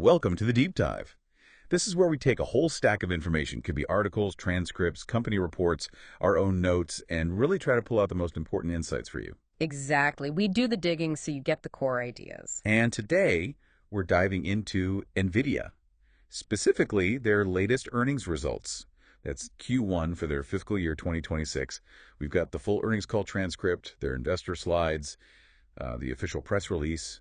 Welcome to the Deep Dive. This is where we take a whole stack of information, could be articles, transcripts, company reports, our own notes, and really try to pull out the most important insights for you. Exactly. We do the digging so you get the core ideas. And today, we're diving into Nvidia, specifically their latest earnings results. That's Q1 for their fiscal year 2026. We've got the full earnings call transcript, their investor slides, the official press release.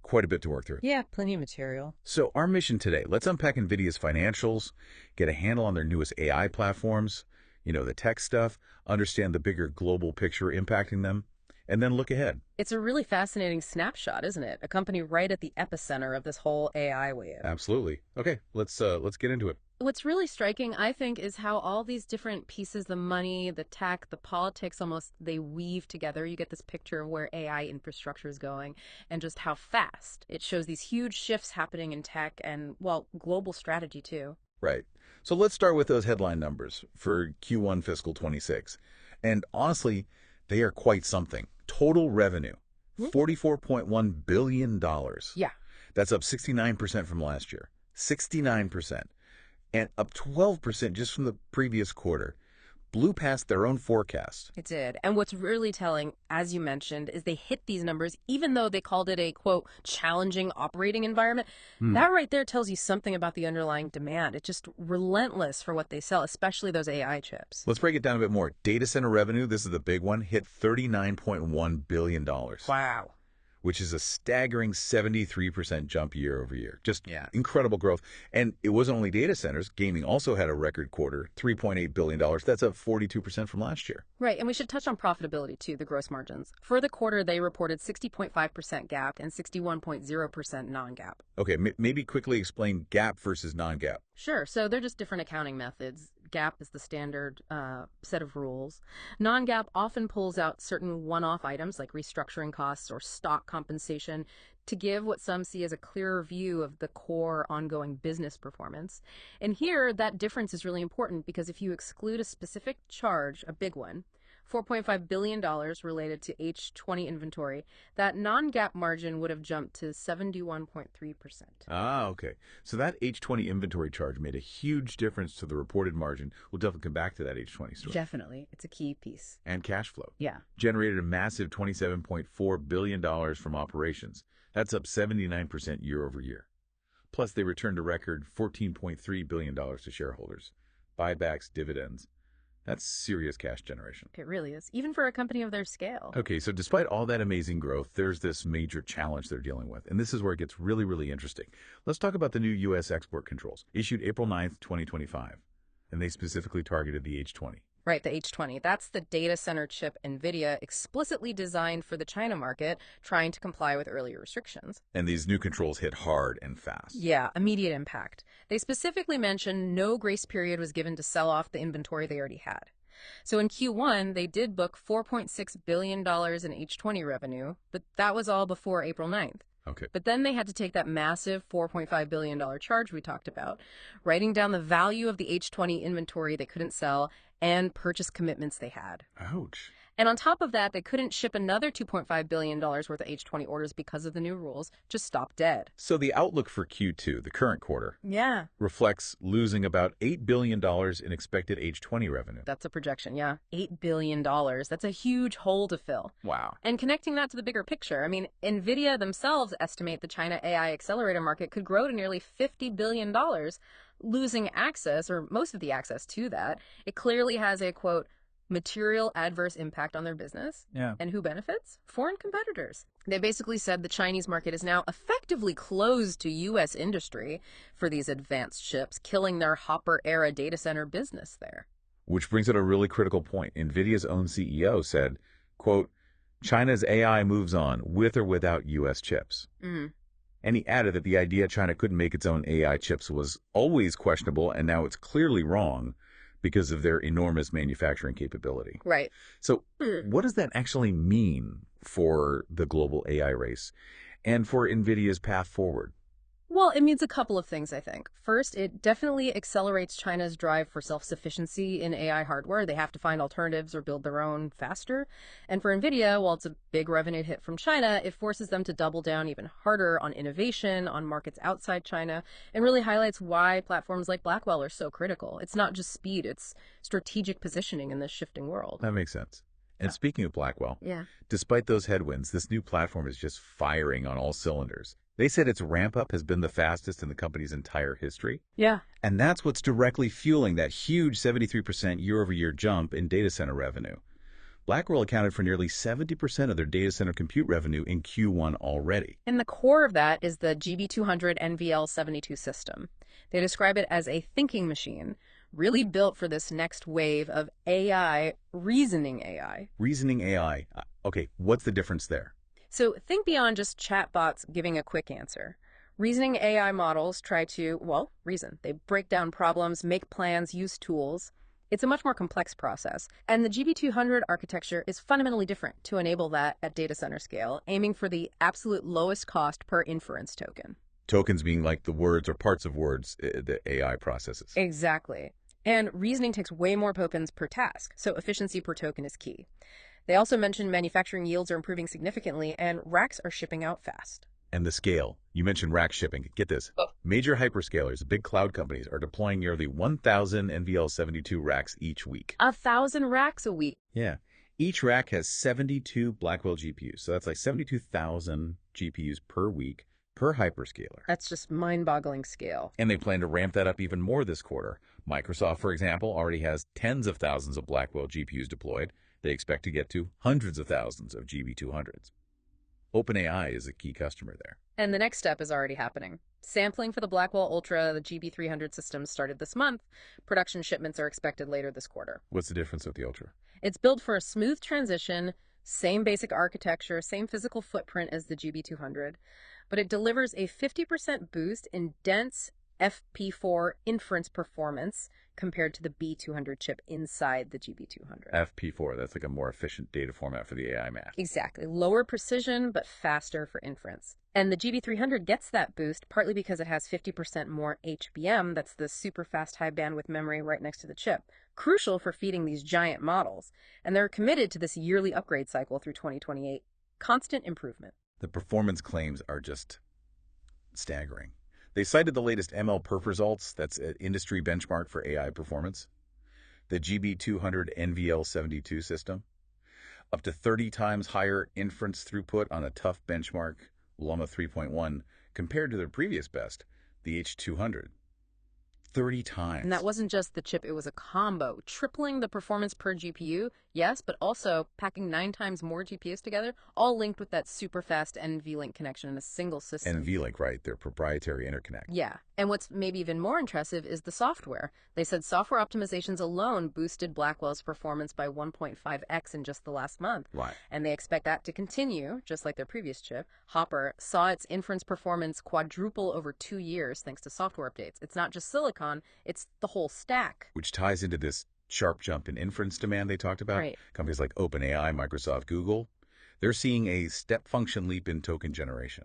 Quite a bit to work through. Yeah, plenty of material. So our mission today, let's unpack NVIDIA's financials, get a handle on their newest AI platforms, the tech stuff, understand the bigger global picture impacting them, and then look ahead. It's a really fascinating snapshot, isn't it? A company right at the epicenter of this whole AI wave. Absolutely. Okay, let's get into it. What's really striking, I think, is how all these different pieces, the money, the tech, the politics, almost they weave together. You get this picture of where AI infrastructure is going and just how fast. It shows these huge shifts happening in tech and, well, global strategy too. Right. So let's start with those headline numbers for Q1 fiscal 26. And honestly, they are quite something. Total revenue, $44.1 billion. Yeah. That's up 69% from last year. 69%. And up 12% just from the previous quarter. Blew past their own forecast. It did. And what's really telling, as you mentioned, is they hit these numbers even though they called it a, quote, challenging operating environment. That right there tells you something about the underlying demand. It's just relentless for what they sell, especially those AI chips. Let's break it down a bit more. Data center revenue, this is the big one, hit $39.1 billion. Wow. Which is a staggering 73% jump year over year. Just incredible growth. And it wasn't only data centers. Gaming also had a record quarter, $3.8 billion. That's up 42% from last year. Right, and we should touch on profitability too, the gross margins. For the quarter, they reported 60.5% GAAP and 61.0% non-GAAP. Okay, maybe quickly explain GAAP versus non-GAAP. Sure, so they're just different accounting methods. GAAP is the standard set of rules. Non-GAAP often pulls out certain one-off items like restructuring costs or stock compensation to give what some see as a clearer view of the core ongoing business performance. And here, that difference is really important because if you exclude a specific charge, a big one, $4.5 billion related to H20 inventory, that non-GAAP margin would have jumped to 71.3%. Ah, okay. So that H20 inventory charge made a huge difference to the reported margin. We'll definitely come back to that H20 story. Definitely. It's a key piece. And cash flow. Yeah. Generated a massive $27.4 billion from operations. That's up 79% year over year. Plus, they returned a record $14.3 billion to shareholders. Buybacks, dividends. That's serious cash generation. It really is, even for a company of their scale. Okay, so despite all that amazing growth, there's this major challenge they're dealing with. And this is where it gets really, really interesting. Let's talk about the new U.S. export controls, issued April 9th, 2025. And they specifically targeted the H20. Right, the H20. That's the data center chip Nvidia explicitly designed for the China market, trying to comply with earlier restrictions. And these new controls hit hard and fast. Yeah, immediate impact. They specifically mentioned no grace period was given to sell off the inventory they already had. So in Q1, they did book $4.6 billion in H20 revenue, but that was all before April 9th. Okay. But then they had to take that massive $4.5 billion charge we talked about, writing down the value of the H20 inventory they couldn't sell and purchase commitments they had. Ouch. And on top of that, they couldn't ship another $2.5 billion worth of H20 orders because of the new rules, just stopped dead. So the outlook for Q2, the current quarter, reflects losing about $8 billion in expected H20 revenue. That's a projection, yeah. $8 billion. That's a huge hole to fill. Wow. And connecting that to the bigger picture, I mean, Nvidia themselves estimate the China AI accelerator market could grow to nearly $50 billion. Losing access, or most of the access to that, it clearly has a, quote, material adverse impact on their business. Yeah. And who benefits? Foreign competitors. They basically said the Chinese market is now effectively closed to U.S. industry for these advanced chips, killing their Hopper-era data center business there. Which brings up a really critical point. NVIDIA's own CEO said, quote, China's AI moves on with or without U.S. chips. And he added that the idea China couldn't make its own AI chips was always questionable, and now it's clearly wrong because of their enormous manufacturing capability. Right. So what does that actually mean for the global AI race and for NVIDIA's path forward? Well, it means a couple of things, I think. First, it definitely accelerates China's drive for self-sufficiency in AI hardware. They have to find alternatives or build their own faster. And for Nvidia, while it's a big revenue hit from China, it forces them to double down even harder on innovation, on markets outside China, and really highlights why platforms like Blackwell are so critical. It's not just speed, it's strategic positioning in this shifting world. That makes sense. And speaking of Blackwell, Yeah. despite those headwinds, this new platform is just firing on all cylinders. They said its ramp-up has been the fastest in the company's entire history. Yeah. And that's what's directly fueling that huge 73% year-over-year jump in data center revenue. Blackwell accounted for nearly 70% of their data center compute revenue in Q1 already. And the core of that is the GB200 NVL72 system. They describe it as a thinking machine, really built for this next wave of AI, reasoning AI. Reasoning AI. Okay, what's the difference there? So think beyond just chatbots giving a quick answer. Reasoning AI models try to, well, reason. They break down problems, make plans, use tools. It's a much more complex process. And the GB200 architecture is fundamentally different to enable that at data center scale, aiming for the absolute lowest cost per inference token. Tokens being like the words or parts of words the AI processes. Exactly. And reasoning takes way more tokens per task, so efficiency per token is key. They also mentioned manufacturing yields are improving significantly, and racks are shipping out fast. And the scale. You mentioned rack shipping. Get this. Oh. Major hyperscalers, big cloud companies, are deploying nearly 1,000 NVL72 racks each week. 1,000 racks a week. Yeah. Each rack has 72 Blackwell GPUs, so that's like 72,000 GPUs per week per hyperscaler. That's just mind-boggling scale. And they plan to ramp that up even more this quarter. Microsoft, for example, already has tens of thousands of Blackwell GPUs deployed. They expect to get to hundreds of thousands of GB200s. OpenAI is a key customer there. And the next step is already happening. Sampling for the Blackwell Ultra, the GB300 systems started this month. Production shipments are expected later this quarter. What's the difference with the Ultra? It's built for a smooth transition, same basic architecture, same physical footprint as the GB200, but it delivers a 50% boost in dense FP4 inference performance compared to the B200 chip inside the GB200. FP4, that's like a more efficient data format for the AI math. Exactly. Lower precision, but faster for inference. And the GB300 gets that boost partly because it has 50% more HBM, that's the super fast high bandwidth memory right next to the chip, crucial for feeding these giant models. And they're committed to this yearly upgrade cycle through 2028. Constant improvement. The performance claims are just staggering. They cited the latest MLPerf results, that's an industry benchmark for AI performance. The GB200 NVL72 system, up to 30 times higher inference throughput on a tough benchmark, Llama 3.1, compared to their previous best, the H200. 30 times. And that wasn't just the chip, it was a combo, tripling the performance per GPU, yes, but also packing 9 times more GPUs together, all linked with that super fast NVLink connection in a single system. NVLink, right, their proprietary interconnect. Yeah, and what's maybe even more impressive is the software. They said software optimizations alone boosted Blackwell's performance by 1.5x in just the last month. Right. And they expect that to continue, just like their previous chip. Hopper saw its inference performance quadruple over 2 years thanks to software updates. It's not just silicon, it's the whole stack. Which ties into this sharp jump in inference demand they talked about. Right. Companies like OpenAI, Microsoft, Google, they're seeing a step function leap in token generation.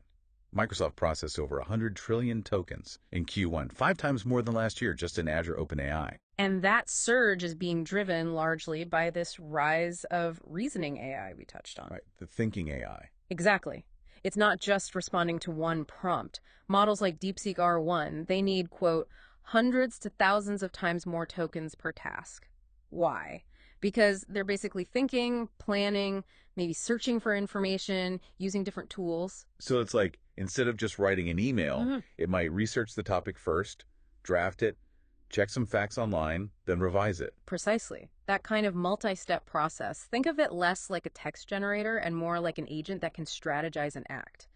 Microsoft processed over 100 trillion tokens in Q1, 5 times more than last year just in Azure OpenAI. And that surge is being driven largely by this rise of reasoning AI we touched on. Right, the thinking AI. Exactly. It's not just responding to one prompt. Models like DeepSeek R1, they need, quote, hundreds to thousands of times more tokens per task. Why? Because they're basically thinking, planning, maybe searching for information, using different tools. So it's like, instead of just writing an email, it might research the topic first, draft it, check some facts online, then revise it. Precisely. That kind of multi-step process. Think of it less like a text generator and more like an agent that can strategize and act.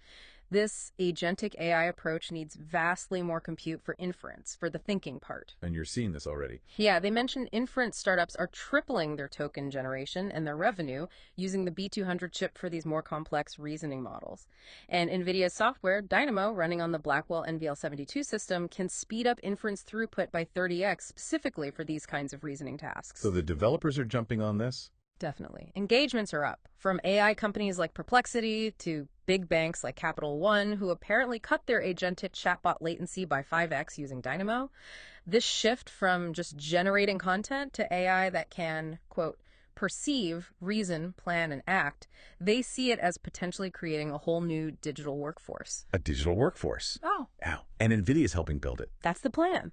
This agentic AI approach needs vastly more compute for inference, for the thinking part. And you're seeing this already. Yeah, they mentioned inference startups are tripling their token generation and their revenue using the B200 chip for these more complex reasoning models. And Nvidia's software, Dynamo, running on the Blackwell NVL72 system, can speed up inference throughput by 30x specifically for these kinds of reasoning tasks. So the developers are jumping on this? Definitely. Engagements are up, from AI companies like Perplexity to big banks like Capital One, who apparently cut their agentic chatbot latency by 5x using Dynamo. This shift from just generating content to AI that can, quote, perceive, reason, plan, and act, they see it as potentially creating a whole new digital workforce. A digital workforce. Oh, Ow. And Nvidia is helping build it. that's the plan.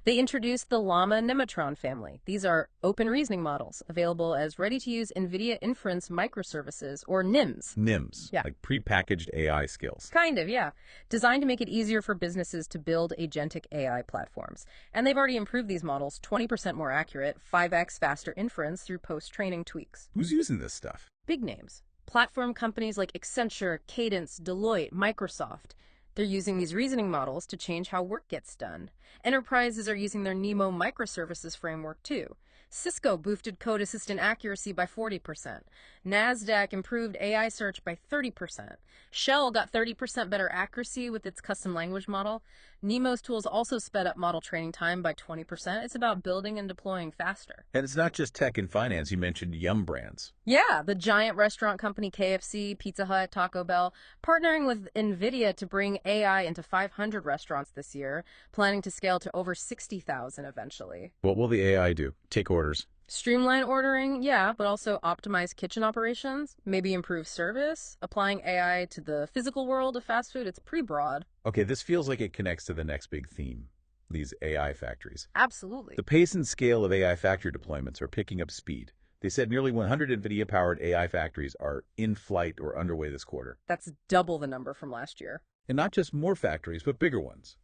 They introduced the Llama Nematron family. These are open reasoning models available as ready-to-use NVIDIA Inference Microservices, or NIMS. NIMS, Yeah. like prepackaged AI skills. Kind of, yeah. Designed to make it easier for businesses to build agentic AI platforms. And they've already improved these models, 20% more accurate, 5x faster inference through post-training tweaks. Who's using this stuff? Big names. Platform companies like Accenture, Cadence, Deloitte, Microsoft. They're using these reasoning models to change how work gets done. Enterprises are using their NeMo microservices framework too. Cisco boosted code assistant accuracy by 40%. NASDAQ improved AI search by 30%. Shell got 30% better accuracy with its custom language model. NeMo's tools also sped up model training time by 20%. It's about building and deploying faster. And it's not just tech and finance. You mentioned Yum Brands. Yeah, the giant restaurant company KFC, Pizza Hut, Taco Bell, partnering with Nvidia to bring AI into 500 restaurants this year, planning to scale to over 60,000 eventually. What will the AI do? Take orders. Streamline ordering, yeah, but also optimize kitchen operations, maybe improve service, applying AI to the physical world of fast food. It's pretty broad. Okay, this feels like it connects to the next big theme, these AI factories. Absolutely. The pace and scale of AI factory deployments are picking up speed. They said nearly 100 NVIDIA-powered AI factories are in flight or underway this quarter. That's double the number from last year. And not just more factories, but bigger ones.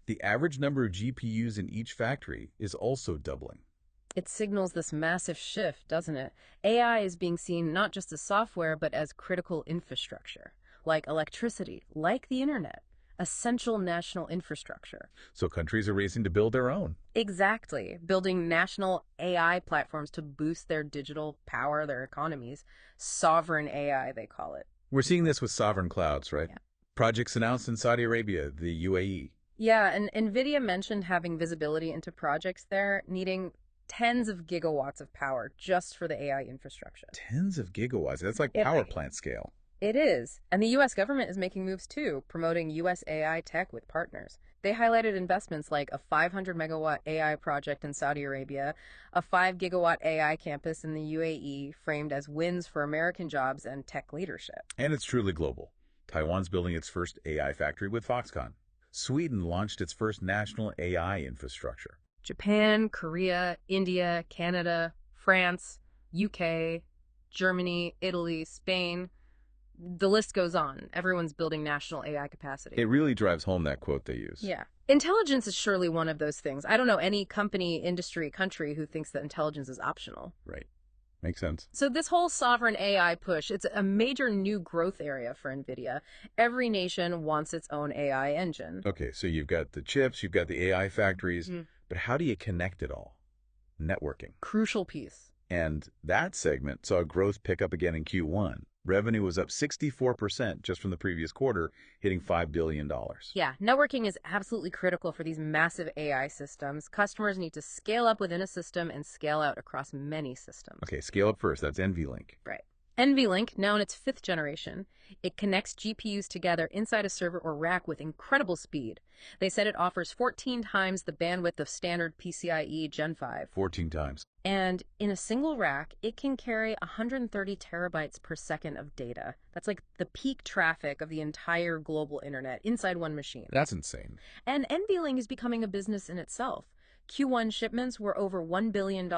The average number of GPUs in each factory is also doubling. It signals this massive shift, doesn't it? AI is being seen not just as software, but as critical infrastructure, like electricity, like the internet, essential national infrastructure. So countries are racing to build their own. Exactly. Building national AI platforms to boost their digital power, their economies. Sovereign AI, they call it. We're seeing this with sovereign clouds, right? Yeah. Projects announced in Saudi Arabia, the UAE. Yeah, and NVIDIA mentioned having visibility into projects there, needing tens of gigawatts of power just for the AI infrastructure. Tens of gigawatts. That's like Yeah, power plant scale. It is. And the U.S. government is making moves too, promoting U.S. AI tech with partners. They highlighted investments like a 500 megawatt AI project in Saudi Arabia, a 5 gigawatt AI campus in the UAE, framed as wins for American jobs and tech leadership. And it's truly global. Taiwan's building its first AI factory with Foxconn. Sweden launched its first national AI infrastructure. Japan, Korea, India, Canada, France, UK, Germany, Italy, Spain. The list goes on. Everyone's building national AI capacity. It really drives home that quote they use. Yeah. Intelligence is surely one of those things. I don't know any company, industry, country who thinks that intelligence is optional. Right. Makes sense. So this whole sovereign AI push, it's a major new growth area for NVIDIA. Every nation wants its own AI engine. Okay, so you've got the chips, you've got the AI factories, but how do you connect it all? Networking. Crucial piece. And that segment saw growth pick up again in Q1. Revenue was up 64% just from the previous quarter, hitting $5 billion. Yeah, networking is absolutely critical for these massive AI systems. Customers need to scale up within a system and scale out across many systems. Okay, scale up first. That's NVLink. Right. NVLink, now in its 5th generation, it connects GPUs together inside a server or rack with incredible speed. They said it offers 14 times the bandwidth of standard PCIe Gen 5. 14 times. And in a single rack, it can carry 130 terabytes per second of data. That's like the peak traffic of the entire global internet inside one machine. That's insane. And NVLink is becoming a business in itself. Q1 shipments were over $1 billion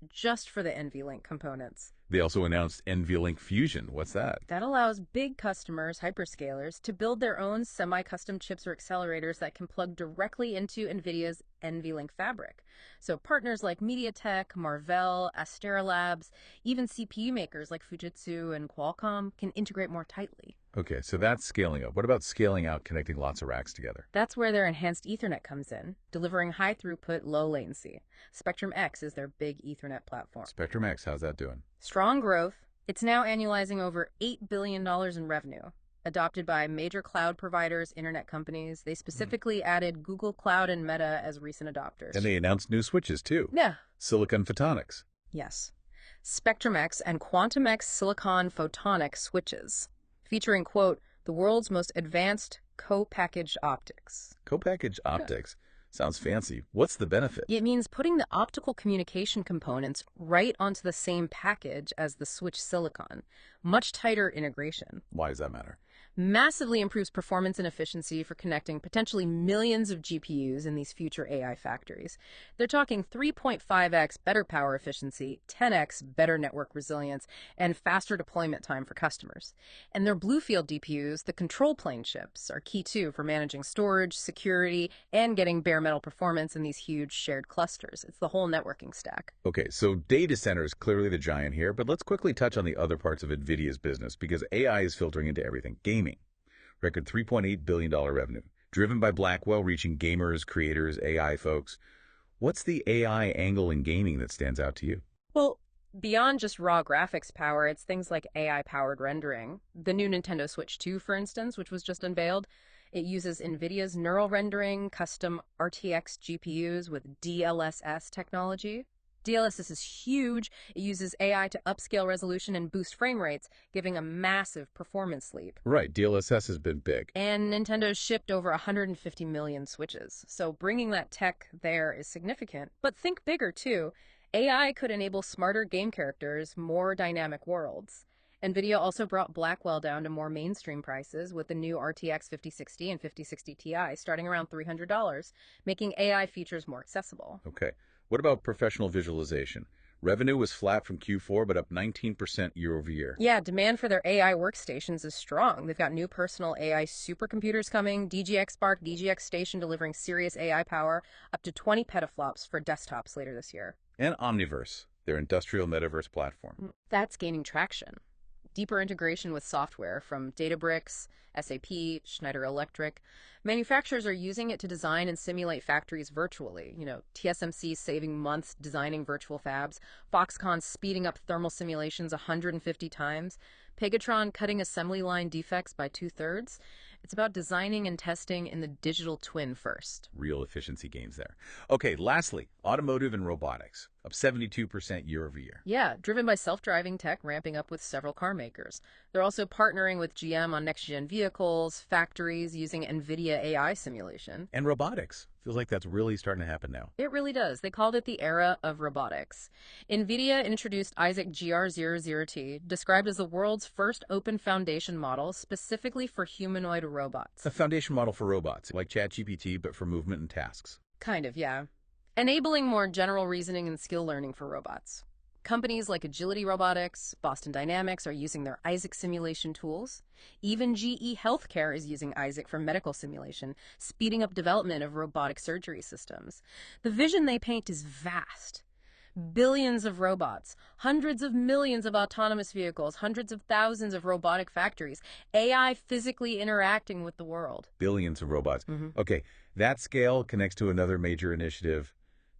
just for the NVLink components. They also announced NVLink Fusion. What's that? That allows big customers, hyperscalers, to build their own semi-custom chips or accelerators that can plug directly into NVIDIA's NVLink fabric. So partners like MediaTek, Marvell, Astera Labs, even CPU makers like Fujitsu and Qualcomm can integrate more tightly. Okay, so that's scaling up. What about scaling out, connecting lots of racks together? That's where their enhanced Ethernet comes in, delivering high throughput, low latency. Spectrum X is their big Ethernet platform. Spectrum X, how's that doing? Strong growth. It's now annualizing over $8 billion in revenue. Adopted by major cloud providers, internet companies. They specifically added Google Cloud and Meta as recent adopters. And they announced new switches, too. Yeah. Silicon Photonics. Yes. Spectrum-X and Quantum-X silicon photonic switches, featuring, quote, the world's most advanced co-packaged optics. Co-packaged optics. Sounds fancy. What's the benefit? It means putting the optical communication components right onto the same package as the switch silicon. Much tighter integration. Why does that matter? Massively improves performance and efficiency for connecting potentially millions of GPUs in these future AI factories. They're talking 3.5x better power efficiency, 10x better network resilience, and faster deployment time for customers. And their Bluefield DPUs, the control plane chips, are key too for managing storage, security, and getting bare metal performance in these huge shared clusters. It's the whole networking stack. Okay, so data center is clearly the giant here, but let's quickly touch on the other parts of Nvidia's business because AI is filtering into everything. Gaming. Record $3.8 billion revenue, driven by Blackwell reaching gamers, creators, AI folks. What's the AI angle in gaming that stands out to you? Well, beyond just raw graphics power, it's things like AI-powered rendering. The new Nintendo Switch 2, for instance, which was just unveiled, it uses NVIDIA's neural rendering, custom RTX GPUs with DLSS technology. DLSS is huge. It uses AI to upscale resolution and boost frame rates, giving a massive performance leap. Right, DLSS has been big. And Nintendo's shipped over 150 million Switches. So bringing that tech there is significant. But think bigger, too. AI could enable smarter game characters, more dynamic worlds. NVIDIA also brought Blackwell down to more mainstream prices with the new RTX 5060 and 5060 Ti starting around $300, making AI features more accessible. Okay. What about professional visualization? Revenue was flat from Q4, but up 19% year over year. Yeah, demand for their AI workstations is strong. They've got new personal AI supercomputers coming, DGX Spark, DGX Station delivering serious AI power, up to 20 petaflops for desktops later this year. And Omniverse, their industrial metaverse platform. That's gaining traction. Deeper integration with software from Databricks, SAP, Schneider Electric. Manufacturers are using it to design and simulate factories virtually. TSMC saving months designing virtual fabs, Foxconn speeding up thermal simulations 150 times, Pegatron cutting assembly line defects by 2/3. It's about designing and testing in the digital twin first. Real efficiency gains there. Okay, lastly, automotive and robotics, up 72% year over year. Yeah, driven by self-driving tech ramping up with several car makers. They're also partnering with GM on next-gen vehicles, factories using Nvidia AI simulation. And robotics. Feels like that's really starting to happen now. It really does. They called it the era of robotics. Nvidia introduced Isaac GR00T, described as the world's first open foundation model specifically for humanoid robots. A foundation model for robots, like ChatGPT, but for movement and tasks. Kind of, yeah. Enabling more general reasoning and skill learning for robots. Companies like Agility Robotics, Boston Dynamics are using their Isaac simulation tools. Even GE Healthcare is using Isaac for medical simulation, speeding up development of robotic surgery systems. The vision they paint is vast. Billions of robots, hundreds of millions of autonomous vehicles, hundreds of thousands of robotic factories, AI physically interacting with the world. Billions of robots. Okay, that scale connects to another major initiative,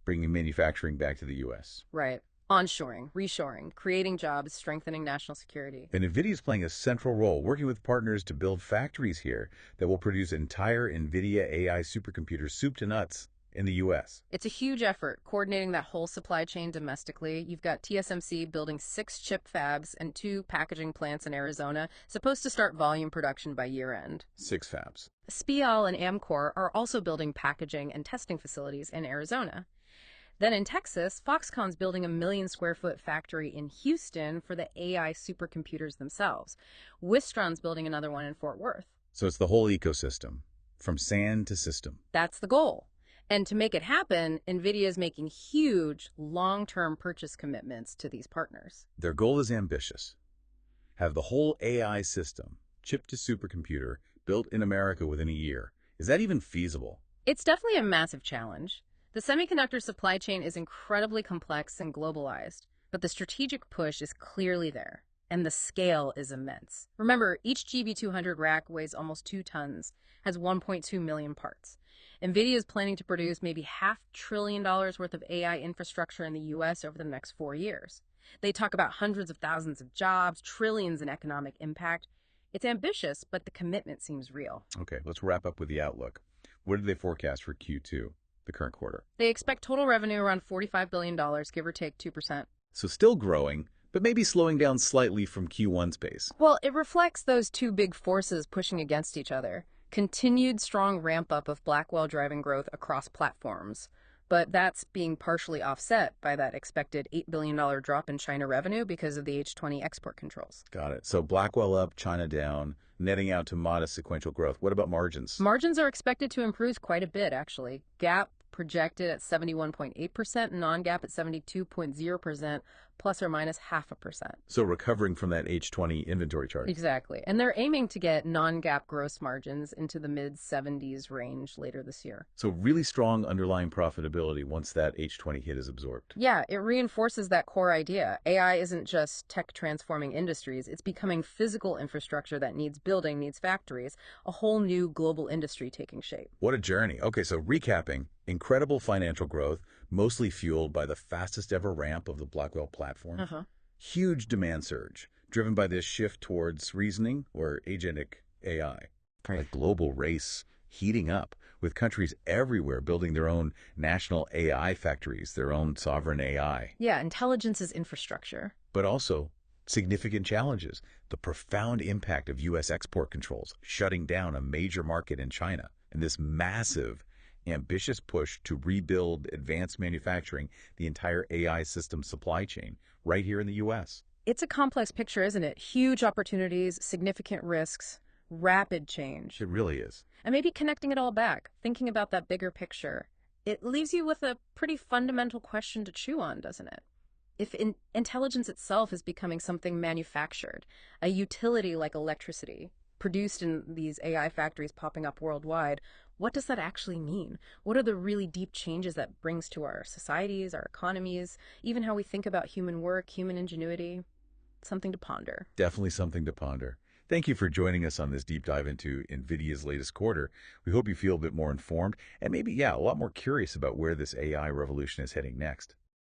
bringing manufacturing back to the U.S. Right. Onshoring, reshoring, creating jobs, strengthening national security. And NVIDIA is playing a central role, working with partners to build factories here that will produce entire NVIDIA AI supercomputers, soup to nuts, in the U.S. It's a huge effort, coordinating that whole supply chain domestically. You've got TSMC building 6 chip fabs and 2 packaging plants in Arizona, supposed to start volume production by year-end. 6 fabs. Spial and Amkor are also building packaging and testing facilities in Arizona. Then in Texas, Foxconn's building a 1 million square foot factory in Houston for the AI supercomputers themselves. Wistron's building another one in Fort Worth. So it's the whole ecosystem, from sand to system. That's the goal. And to make it happen, NVIDIA is making huge, long-term purchase commitments to these partners. Their goal is ambitious. Have the whole AI system, chip to supercomputer, built in America within a year. Is that even feasible? It's definitely a massive challenge. The semiconductor supply chain is incredibly complex and globalized, but the strategic push is clearly there, and the scale is immense. Remember, each GB200 rack weighs almost 2 tons, has 1.2 million parts. NVIDIA is planning to produce maybe $500 billion worth of AI infrastructure in the U.S. over the next 4 years. They talk about hundreds of thousands of jobs, trillions in economic impact. It's ambitious, but the commitment seems real. Okay, let's wrap up with the outlook. What did they forecast for Q2? The current quarter. They expect total revenue around $45 billion, give or take 2%. So still growing, but maybe slowing down slightly from Q1's pace. Well, it reflects those two big forces pushing against each other. Continued strong ramp up of Blackwell driving growth across platforms. But that's being partially offset by that expected $8 billion drop in China revenue because of the H20 export controls. Got it. So Blackwell up, China down, netting out to modest sequential growth. What about margins? Margins are expected to improve quite a bit, actually. GAAP projected at 71.8%, non-GAAP at 72.0%, plus or minus 0.5%. So recovering from that H20 inventory charge. Exactly. And they're aiming to get non-GAAP gross margins into the mid-70s range later this year. So really strong underlying profitability once that H20 hit is absorbed. Yeah, it reinforces that core idea. AI isn't just tech transforming industries, it's becoming physical infrastructure that needs building, needs factories, a whole new global industry taking shape. What a journey. Okay, so recapping, incredible financial growth, mostly fueled by the fastest ever ramp of the Blackwell platform. Huge demand surge, driven by this shift towards reasoning or agentic AI. A global race heating up, with countries everywhere building their own national AI factories, their own sovereign AI. Yeah, intelligence is infrastructure. But also significant challenges. The profound impact of U.S. export controls, shutting down a major market in China, and this massive ambitious push to rebuild advanced manufacturing, the entire AI system supply chain, right here in the U.S. It's a complex picture, isn't it? Huge opportunities, significant risks, rapid change. It really is. And maybe connecting it all back, thinking about that bigger picture, it leaves you with a pretty fundamental question to chew on, doesn't it? If intelligence itself is becoming something manufactured, a utility like electricity, produced in these AI factories popping up worldwide, what does that actually mean? What are the really deep changes that brings to our societies, our economies, even how we think about human work, human ingenuity? Something to ponder. Definitely something to ponder. Thank you for joining us on this deep dive into NVIDIA's latest quarter. We hope you feel a bit more informed and maybe, a lot more curious about where this AI revolution is heading next.